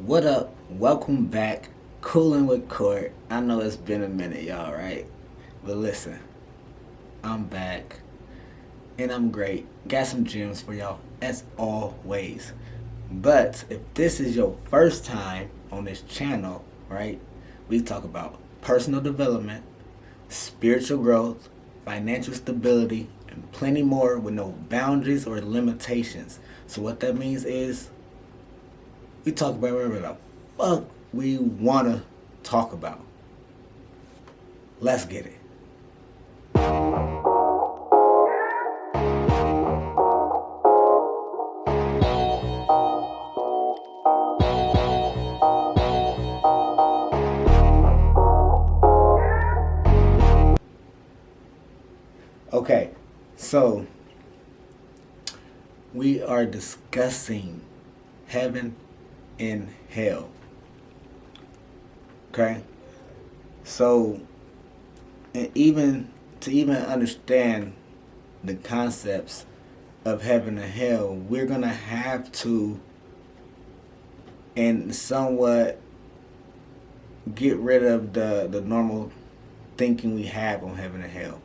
What up? Welcome back. Coolinwithcourt. I know it's been a minute, y'all, right? But listen, I'm back and I'm great. Got some gems for y'all, as always. But if this is your first time on this channel, right, we talk about personal development, spiritual growth, financial stability, and plenty more with no boundaries or limitations. So, what that means is we talk about whatever the fuck we wanna talk about. Let's get it. Okay, so we are discussing heaven and hell. Okay, so and even to even understand the concepts of heaven and hell, we're gonna have to and somewhat get rid of the normal thinking we have on heaven and hell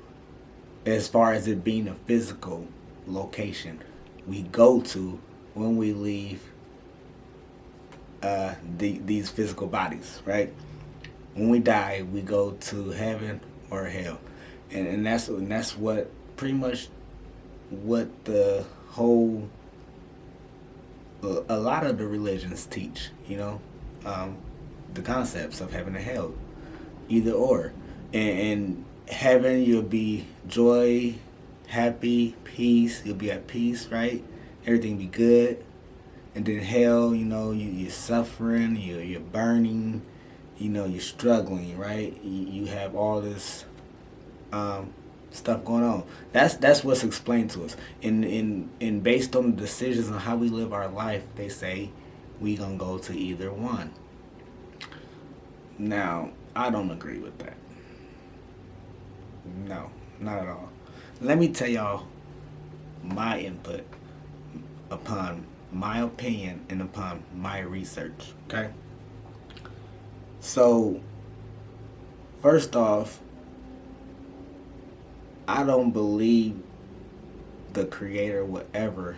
as far as it being a physical location we go to when we leave these physical bodies, right? When we die, we go to heaven or hell, and that's what pretty much what the whole a lot of the religions teach. The concepts of heaven and hell, either or, and heaven you'll be joy, happy, peace. You'll be at peace, right? Everything be good. And then hell, you're suffering, you're burning, you're struggling, right? You have all this stuff going on. That's what's explained to us. And based on the decisions on how we live our life, they say we gonna go to either one. Now, I don't agree with that. No, not at all. Let me tell y'all my input upon my opinion and upon my research, okay? So, first off, I don't believe the creator would ever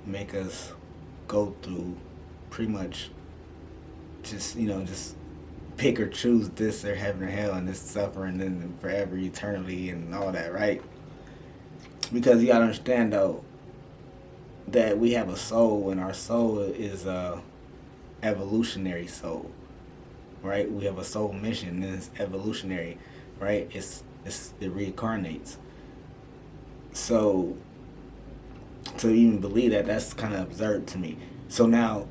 make us go through pretty much just pick or choose this or heaven or hell and this suffering and forever eternity and all that, right? Because you gotta understand though that we have a soul, and our soul is a evolutionary soul, right? We have a soul mission, and it's evolutionary, right? It reincarnates. So to even believe that, that's kind of absurd to me. So now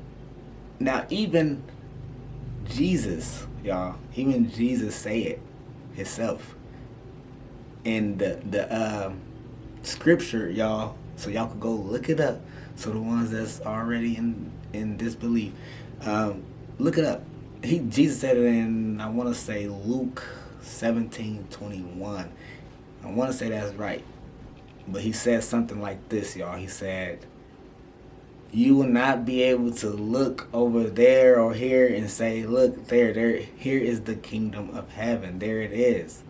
even Jesus, y'all, even Jesus say it himself in the scripture, y'all. So y'all could go look it up. So the ones that's already in disbelief, look it up. Jesus said it in, I want to say, Luke 17:21. I want to say that's right, but he said something like this, y'all. He said, "You will not be able to look over there or here and say, look there. Here is the kingdom of heaven. There it is.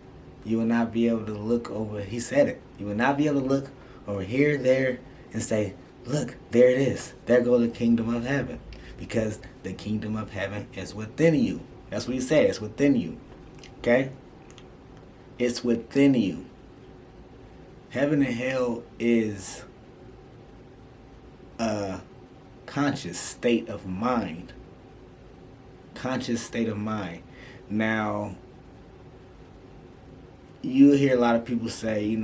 You will not be able to look over." He said it. You will not be able to look over here, there, and say, look, there it is. There go the kingdom of heaven. Because the kingdom of heaven is within you. That's what he said. It's within you. Okay? It's within you. Heaven and hell is a conscious state of mind. Conscious state of mind. Now, you hear a lot of people say,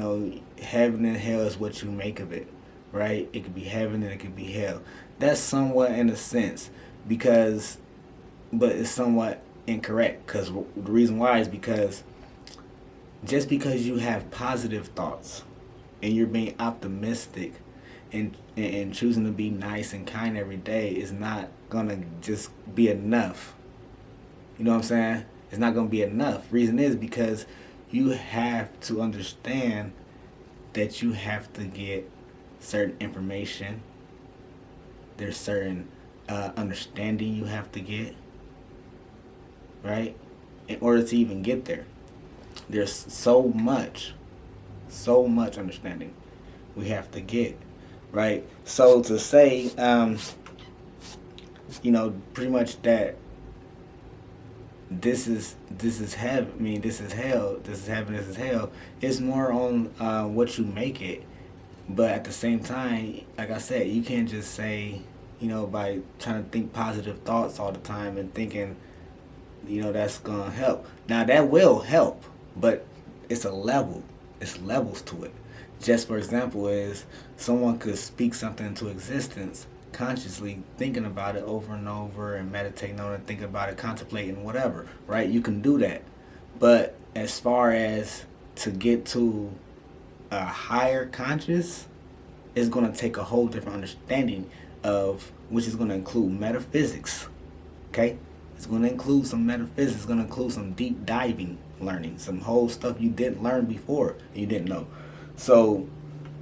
heaven and hell is what you make of it, right? It could be heaven and it could be hell. That's somewhat in a sense, but it's somewhat incorrect, because the reason why is because just because you have positive thoughts and you're being optimistic and choosing to be nice and kind every day is not gonna just be enough. You know what I'm saying? It's not gonna be enough. Reason is because you have to understand that you have to get certain information. There's certain understanding you have to get, right? In order to even get there. There's so much understanding we have to get, right? So to say, pretty much that this is heaven. I mean, this is hell. This is heaven. This is hell. It's more on what you make it. But at the same time, like I said, you can't just say, by trying to think positive thoughts all the time and thinking, that's gonna help. Now that will help, but it's a level. It's levels to it. Just for example, is someone could speak something into existence consciously, thinking about it over and over and meditating on it, thinking about it, contemplating, whatever, right? You can do that. But as far as to get to a higher conscious, it's going to take a whole different understanding of, which is going to include metaphysics, okay? It's going to include some metaphysics. It's going to include some deep diving learning, some whole stuff you didn't learn before, you didn't know. So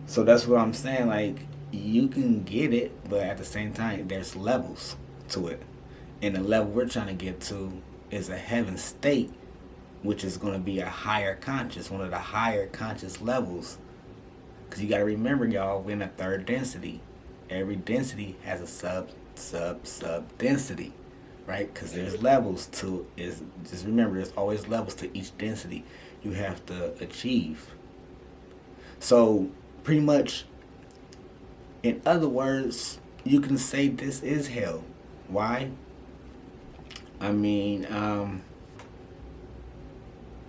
that's what I'm saying. Like, you can get it, but at the same time, there's levels to it. And the level we're trying to get to is a heaven state, which is going to be a higher conscious, one of the higher conscious levels. Because you got to remember, y'all, we're in a third density. Every density has a sub density, right? Because there's levels to it. Just remember, there's always levels to each density you have to achieve. So pretty much, in other words, you can say this is hell. Why? I mean,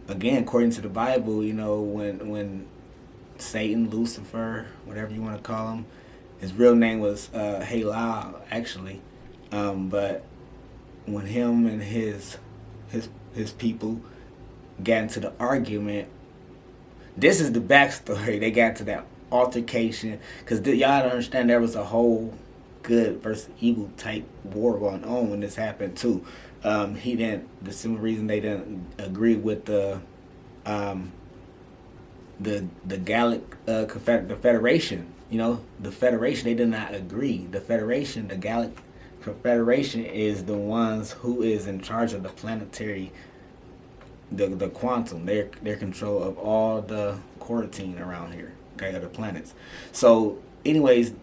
again, according to the Bible, when Satan, Lucifer, whatever you want to call him, his real name was Halal, actually. But when him and his people got into the argument, this is the backstory. They got to that altercation, because y'all don't understand, there was a whole good versus evil type war going on when this happened too. The simple reason they didn't agree with the Gallic the Federation, the Federation, they did not agree. The Federation, the Gallic Federation, is the ones who is in charge of the planetary, the quantum, their control of all the quarantine around here, okay, of the planets. So anyways,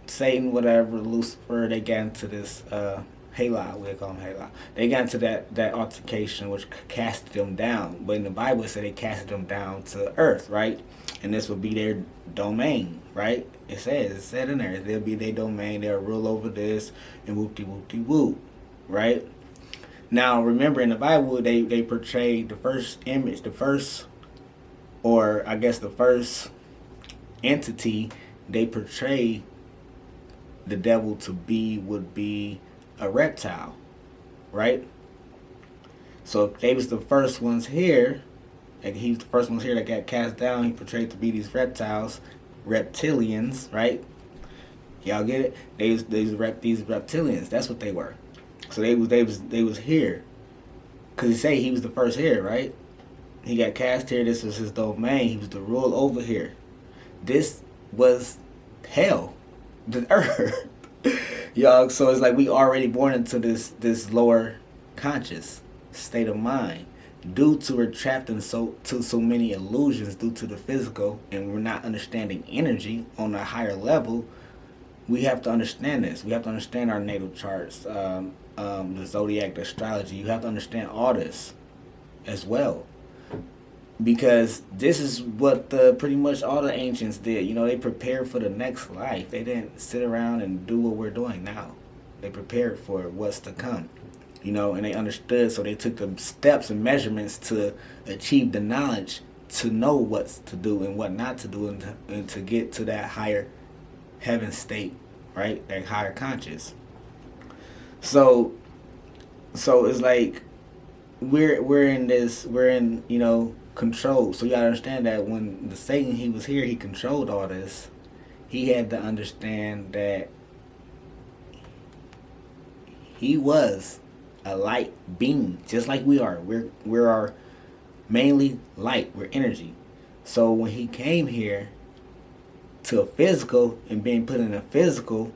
Satan, whatever, Lucifer, they got into this Halal, we'll call him Halal. They got into that altercation, which casted them down. But in the Bible, it said they casted them down to earth, right? And this would be their domain, right? It said in there, they'll be their domain, they'll rule over this, and whoop-de-whoop-de-whoop, right? Now, remember, in the Bible, they portrayed the first image, the first entity they portray the devil to be would be a reptile, right? So if they was the first ones here, like he's the first ones here that got cast down, he portrayed to be these reptiles, reptilians, right? Y'all get it? These reptilians, that's what they were. So they was here, cause he say he was the first here, right? He got cast here. This was his domain. He was to rule over here. This was hell, the earth, y'all. So it's like we already born into this lower conscious state of mind, due to we're trapped in so many illusions due to the physical, and we're not understanding energy on a higher level. We have to understand this. We have to understand our natal charts, the zodiac, the astrology. You have to understand all this as well, because this is what pretty much all the ancients did. They prepared for the next life. They didn't sit around and do what we're doing now. They prepared for what's to come, and they understood. So they took the steps and measurements to achieve the knowledge to know what's to do and what not to do, and to get to that higher heaven state, right? That higher conscious. So it's like we're in control. So you gotta understand that when the Satan, he was here, he controlled all this. He had to understand that he was a light being, just like we are. We're mainly light. We're energy. So when he came here to a physical and being put in a physical,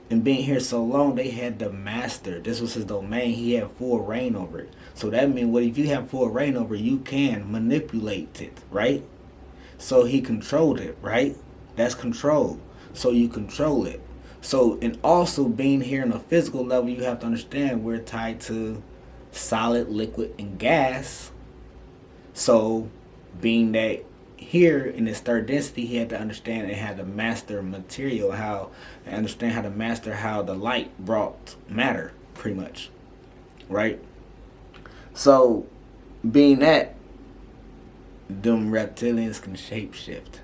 And being here so long, they had the master. This was his domain. He had full reign over it. So that means, what if you have full reign over it, you can manipulate it, right? So he controlled it, right? That's control. So you control it. So, and also being here on a physical level, you have to understand we're tied to solid, liquid, and gas. So, being that here in this third density, he had to understand and had to master material, how and understand how to master how the light brought matter, pretty much, right? So, being that them reptilians can shapeshift.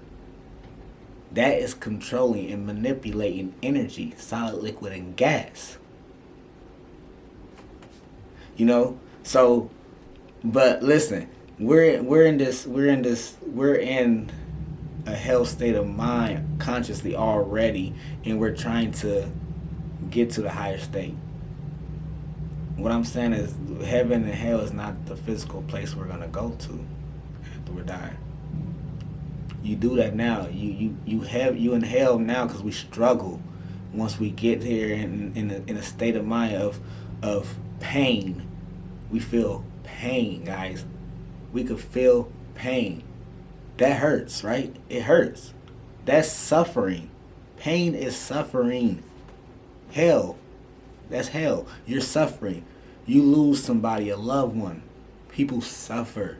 That is controlling and manipulating energy, solid, liquid, and gas. You know, so, but listen, we're in a hell state of mind consciously already, and we're trying to get to the higher state. What I'm saying is, heaven and hell is not the physical place we're gonna go to after we die. You do that now. You in hell now because we struggle. Once we get here in a state of mind of pain, we feel pain, guys. We could feel pain. That hurts, right? It hurts. That's suffering. Pain is suffering. Hell, that's hell. You're suffering. You lose somebody, a loved one. People suffer.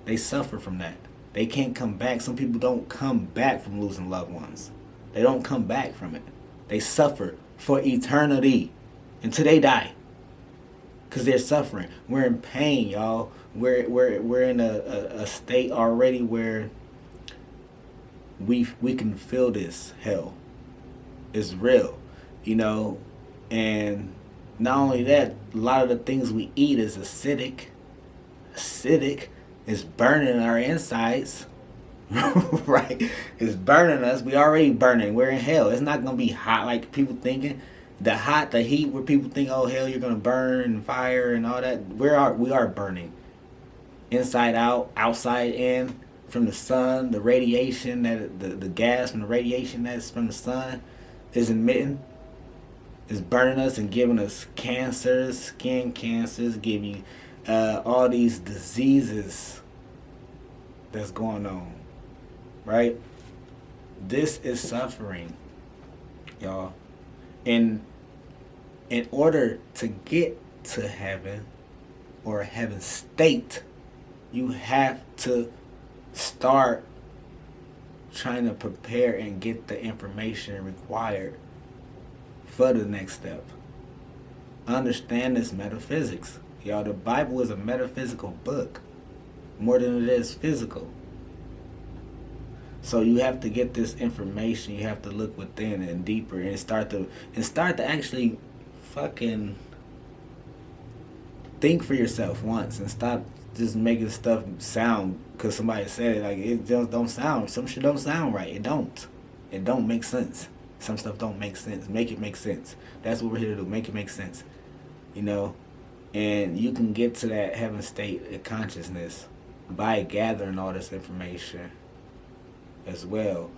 They suffer from that. They can't come back. Some people don't come back from losing loved ones. They don't come back from it. They suffer for eternity until they die, because they're suffering. We're in pain, y'all. We're in a state already where we can feel this hell. It's real, you know. And not only that, a lot of the things we eat is acidic. It's burning our insides. Right? It's burning us. We already burning. We're in hell. It's not gonna be hot like people thinking. The heat where people think, oh hell, you're gonna burn and fire and all that. We are burning. Inside out, outside in, from the sun, the radiation that the gas from the radiation that's from the sun is emitting. Is burning us and giving us cancers, skin cancers, give you all these diseases that's going on, right? This is suffering, y'all. In order to get to heaven or heaven state, you have to start trying to prepare and get the information required for the next step. Understand this metaphysics. Y'all, the Bible is a metaphysical book more than it is physical. So you have to get this information. You have to look within and deeper and start to actually fucking think for yourself once and stop just making stuff sound because somebody said it. Like, it just don't sound. Some shit don't sound right. It don't make sense. Some stuff don't make sense. Make it make sense. That's what we're here to do. Make it make sense. You know? And you can get to that heaven state of consciousness by gathering all this information as well.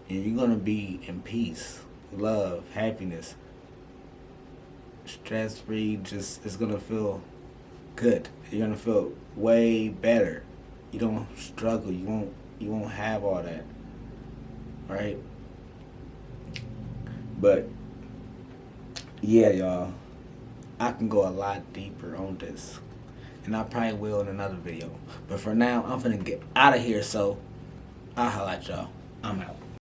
And you're going to be in peace, love, happiness, stress-free. Just, it's going to feel good. You're going to feel way better. You don't struggle. You won't have all that. Right? But yeah, y'all, I can go a lot deeper on this, and I probably will in another video. But for now, I'm finna get out of here, so I'll holla at y'all. I'm out.